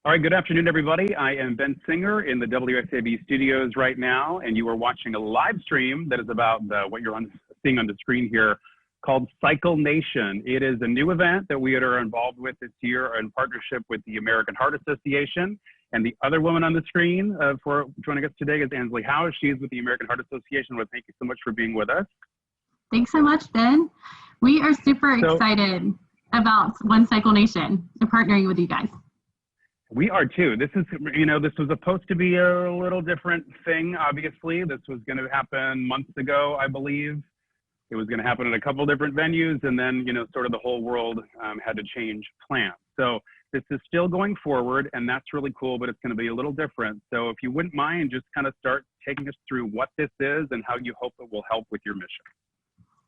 All right, good afternoon, everybody. I am Ben Senger in the WSAV studios right now, and you are watching a live stream that is about what you're seeing on the screen here called CycleNation. It is a new event that we are involved with this year in partnership with the American Heart Association. And the other woman on the screen for joining us today is Ansley Howe. She's with the American Heart Association. Well, thank you so much for being with us. Thanks so much, Ben. We are super excited about One CycleNation and partnering with you guys. We are too. This is, this was supposed to be a little different thing, obviously. This was going to happen months ago, I believe. It was going to happen at a couple different venues, and then, sort of the whole world had to change plans. So this is still going forward, and that's really cool, but it's going to be a little different. So if you wouldn't mind, just kind of start taking us through what this is and how you hope it will help with your mission.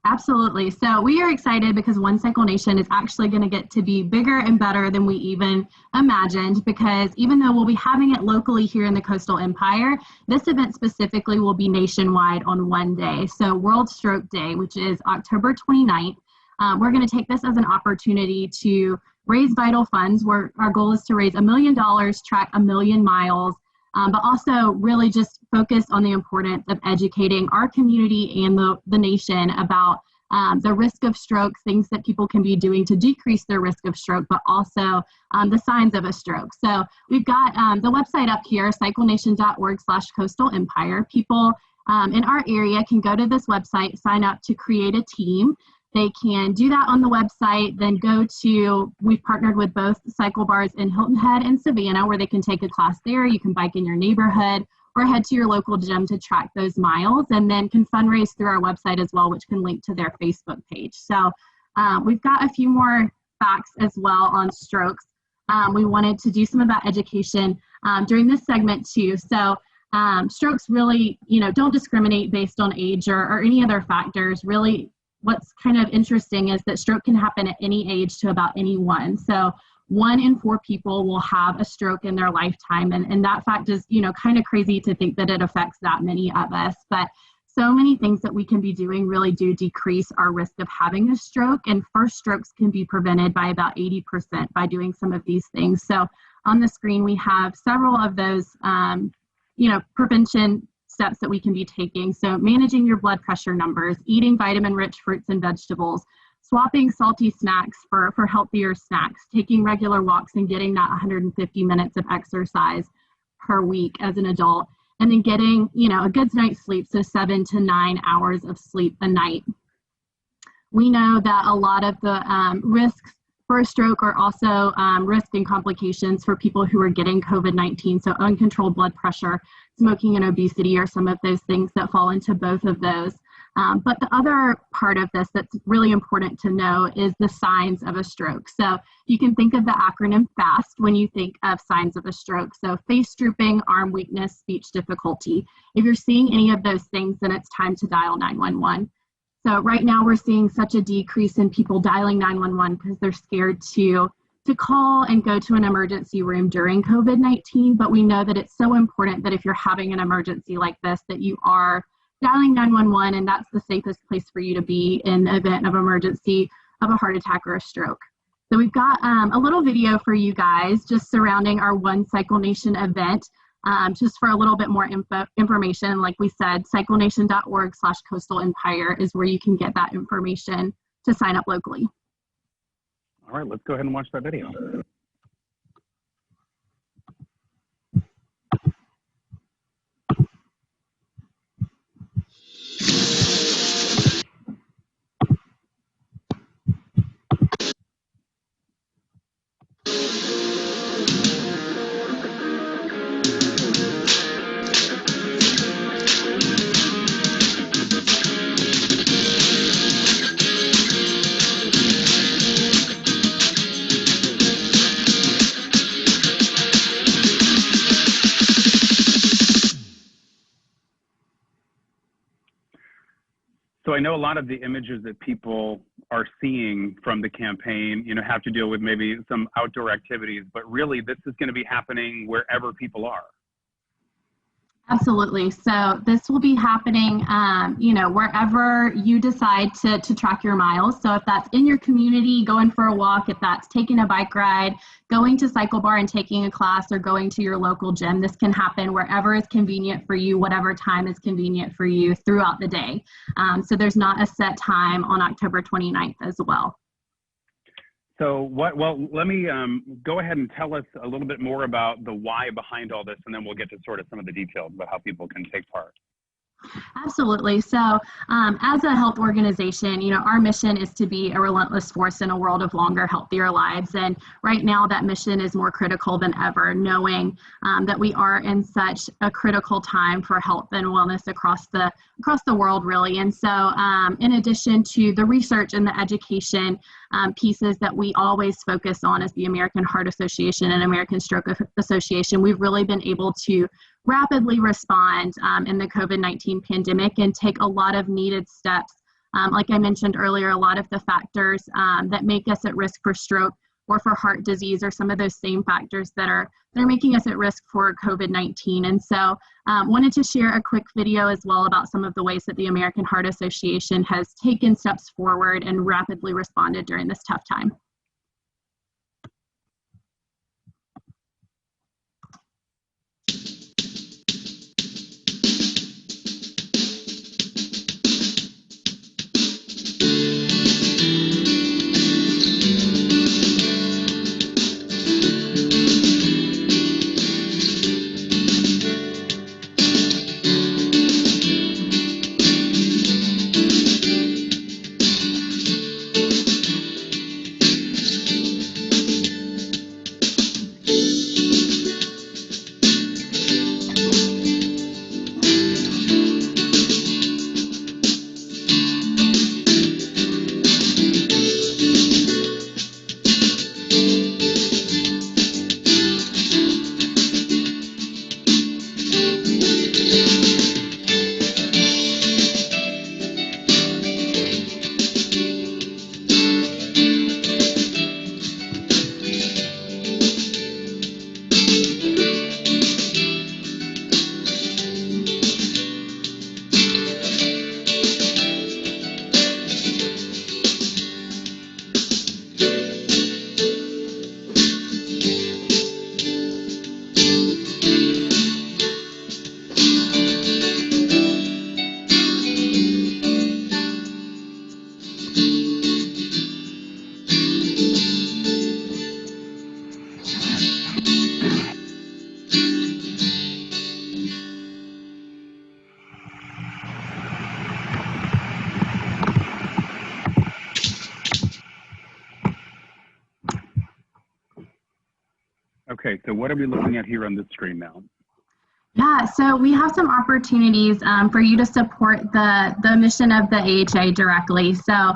Absolutely. So we are excited because One CycleNation is actually going to get to be bigger and better than we even imagined, because even though we'll be having it locally here in the Coastal Empire, this event specifically will be nationwide on one day. So World Stroke Day, which is October 29th, we're going to take this as an opportunity to raise vital funds. Our goal is to raise $1 million, track 1 million miles, but also really just focus on the importance of educating our community and the nation about the risk of stroke, things that people can be doing to decrease their risk of stroke, but also the signs of a stroke. So we've got the website up here, cyclenation.org/coastal empire. People in our area can go to this website, sign up to create a team. They can do that on the website, then we've partnered with both cycle bars in Hilton Head and Savannah, where they can take a class there. You can bike in your neighborhood or head to your local gym to track those miles, and then can fundraise through our website as well, which can link to their Facebook page. So we've got a few more facts as well on strokes. We wanted to do some of that education during this segment too. So strokes really, don't discriminate based on age or any other factors. Really, what's kind of interesting is that stroke can happen at any age to about anyone. So 1 in 4 people will have a stroke in their lifetime. And that fact is, kind of crazy to think that it affects that many of us. But so many things that we can be doing really do decrease our risk of having a stroke. And first strokes can be prevented by about 80% by doing some of these things. So on the screen, we have several of those, prevention steps that we can be taking. So managing your blood pressure numbers, eating vitamin-rich fruits and vegetables, swapping salty snacks for healthier snacks, taking regular walks and getting that 150 minutes of exercise per week as an adult, and then getting, a good night's sleep, so 7 to 9 hours of sleep a night. We know that a lot of the risks for a stroke are also risk and complications for people who are getting COVID-19. So uncontrolled blood pressure, smoking, and obesity are some of those things that fall into both of those. But the other part of this that's really important to know is the signs of a stroke. So you can think of the acronym FAST when you think of signs of a stroke. So face drooping, arm weakness, speech difficulty. If you're seeing any of those things, then it's time to dial 911. So right now we're seeing such a decrease in people dialing 911 because they're scared to call and go to an emergency room during COVID-19. But we know that it's so important that if you're having an emergency like this, that you are dialing 911, and that's the safest place for you to be in the event of emergency of a heart attack or a stroke. So we've got a little video for you guys just surrounding our One CycleNation event. Just for a little bit more information, like we said, cyclenation.org/coastal empire is where you can get that information to sign up locally. All right, let's go ahead and watch that video. So I know a lot of the images that people are seeing from the campaign, have to deal with maybe some outdoor activities, but really this is going to be happening wherever people are. Absolutely. So this will be happening, wherever you decide to track your miles. So if that's in your community, going for a walk, if that's taking a bike ride, going to Cycle Bar and taking a class, or going to your local gym, this can happen wherever is convenient for you, whatever time is convenient for you throughout the day. So there's not a set time on October 29th as well. So let me go ahead and tell us a little bit more about the why behind all this, and then we'll get to sort of some of the details about how people can take part. Absolutely. So as a health organization, our mission is to be a relentless force in a world of longer, healthier lives. And right now that mission is more critical than ever, knowing that we are in such a critical time for health and wellness across the world, really. And so in addition to the research and the education pieces that we always focus on as the American Heart Association and American Stroke Association, we've really been able to rapidly respond in the COVID-19 pandemic and take a lot of needed steps. Like I mentioned earlier, a lot of the factors that make us at risk for stroke or for heart disease are some of those same factors that are making us at risk for COVID-19. And so wanted to share a quick video as well about some of the ways that the American Heart Association has taken steps forward and rapidly responded during this tough time. Okay, so what are we looking at here on this screen now? Yeah, so we have some opportunities for you to support the mission of the AHA directly. So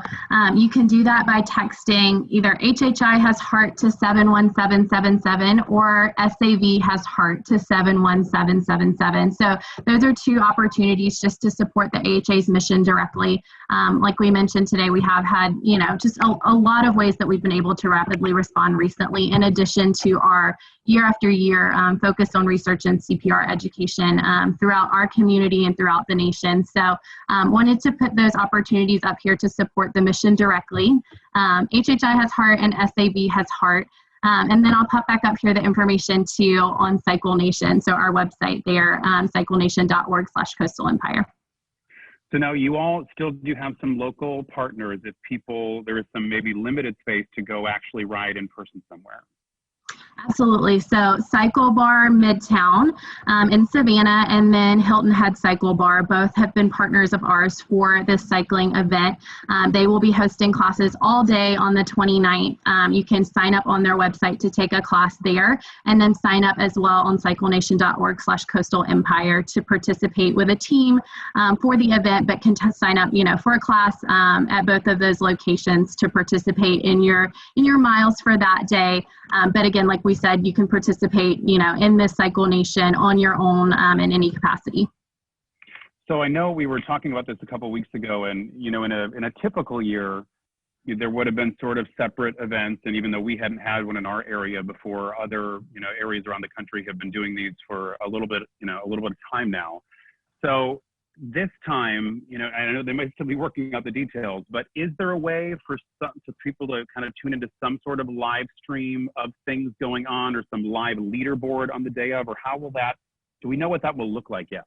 you can do that by texting either HHI has heart to 71777 or SAV has heart to 71777. So those are two opportunities just to support the AHA's mission directly. Like we mentioned today, we have had, just a lot of ways that we've been able to rapidly respond recently, in addition to our year after year focus on research and CPR education throughout our community and throughout the nation. So wanted to put those opportunities up here to support the mission directly. HHI has heart and SAV has heart. And then I'll pop back up here the information to on CycleNation. So our website there, cyclenation.org/Coastal Empire. So now you all still do have some local partners if there is some maybe limited space to go actually ride in person somewhere. Absolutely. So Cycle Bar Midtown in Savannah and then Hilton Head Cycle Bar both have been partners of ours for this cycling event. They will be hosting classes all day on the 29th. You can sign up on their website to take a class there, and then sign up as well on cyclenation.org/Coastal Empire to participate with a team for the event, but can sign up, for a class at both of those locations to participate in your miles for that day. But again, like we said, you can participate, in this CycleNation on your own in any capacity. So I know we were talking about this a couple of weeks ago, and in a typical year, there would have been sort of separate events. And even though we hadn't had one in our area before, other, areas around the country have been doing these for a little bit of time now. So this time, I know they might still be working out the details, but is there a way for people to kind of tune into some sort of live stream of things going on, or some live leaderboard on the day of, or do we know what that will look like yet?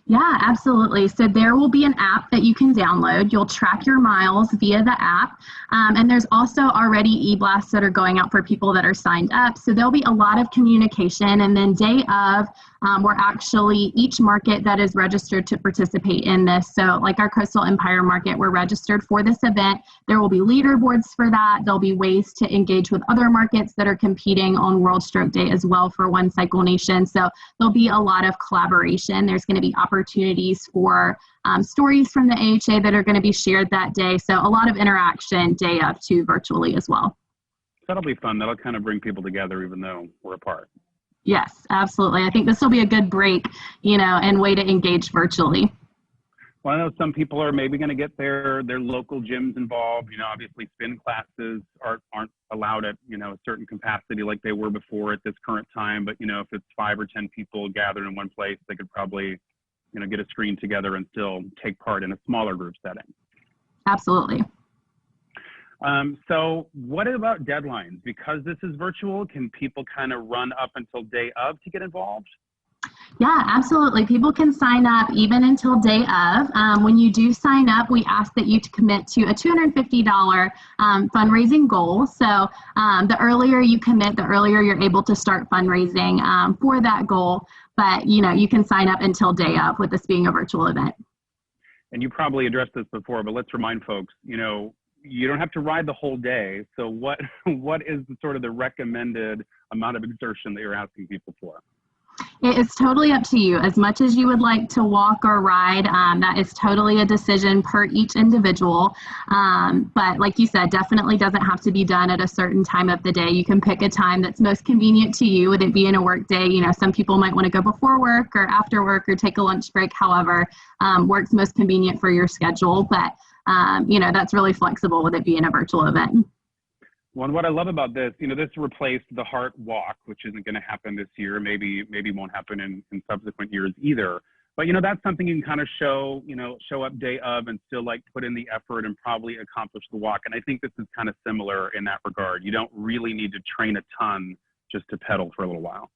Yeah, absolutely. So there will be an app that you can download. You'll track your miles via the app. And there's also already e-blasts that are going out for people that are signed up. So there'll be a lot of communication. And then day of, we're actually, each market that is registered to participate in this. So like our Coastal Empire Market, we're registered for this event. There will be leaderboards for that. There'll be ways to engage with other markets that are competing on World Stroke Day as well for One CycleNation. So there'll be a lot of collaboration. There's going to be opportunities for stories from the AHA that are going to be shared that day. So a lot of interaction day of too, virtually as well. That'll be fun. That'll kind of bring people together even though we're apart. Yes, absolutely. I think this will be a good break, and way to engage virtually. Well, I know some people are maybe going to get their local gyms involved. Obviously spin classes aren't allowed at, a certain capacity like they were before at this current time. But, if it's 5 or 10 people gathered in one place, they could probably, get a screen together and still take part in a smaller group setting. Absolutely. So what about deadlines? Because this is virtual, can people kind of run up until day of to get involved? Yeah, absolutely. People can sign up even until day of. When you do sign up, we ask that you to commit to a $250 fundraising goal. So the earlier you commit, the earlier you're able to start fundraising for that goal. But, you can sign up until day of with this being a virtual event. And you probably addressed this before, but let's remind folks, you don't have to ride the whole day. So what is the recommended amount of exertion that you're asking people for? It's totally up to you. As much as you would like to walk or ride, that is totally a decision per each individual. But like you said, definitely doesn't have to be done at a certain time of the day. You can pick a time that's most convenient to you. Would it be in a work day? Some people might want to go before work or after work or take a lunch break, however works most convenient for your schedule. But that's really flexible with it being a virtual event. Well, and what I love about this, this replaced the Heart Walk, which isn't going to happen this year. Maybe won't happen in subsequent years either. But, that's something you can kind of show up day of and still put in the effort and probably accomplish the walk. And I think this is kind of similar in that regard. You don't really need to train a ton just to pedal for a little while.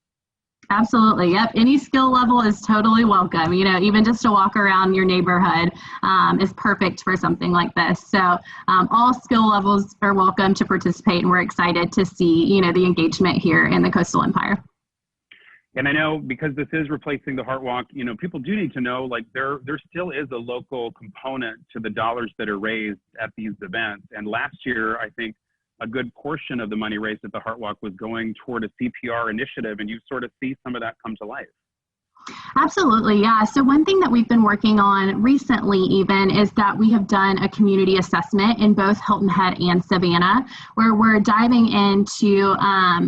Absolutely. Yep. Any skill level is totally welcome. Even just to walk around your neighborhood is perfect for something like this. So all skill levels are welcome to participate, and we're excited to see, the engagement here in the Coastal Empire. And I know because this is replacing the Heart Walk, people do need to know, there still is a local component to the dollars that are raised at these events. And last year, I think a good portion of the money raised at the Heart Walk was going toward a CPR initiative, and you sort of see some of that come to life. Absolutely, yeah. So one thing that we've been working on recently even is that we have done a community assessment in both Hilton Head and Savannah, where we're diving into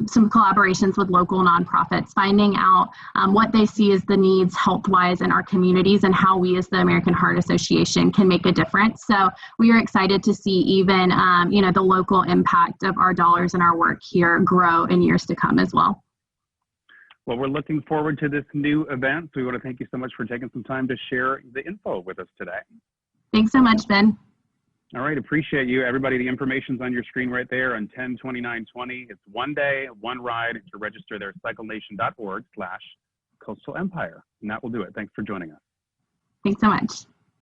some collaborations with local nonprofits, finding out what they see as the needs health-wise in our communities and how we as the American Heart Association can make a difference. So we are excited to see even, the local impact of our dollars and our work here grow in years to come as well. Well, we're looking forward to this new event. So we want to thank you so much for taking some time to share the info with us today. Thanks so much, Ben. All right, appreciate you. Everybody, the information's on your screen right there on 10/29/20. It's one day, one ride. To register there, cyclenation.org/Coastal Empire. And that will do it. Thanks for joining us. Thanks so much.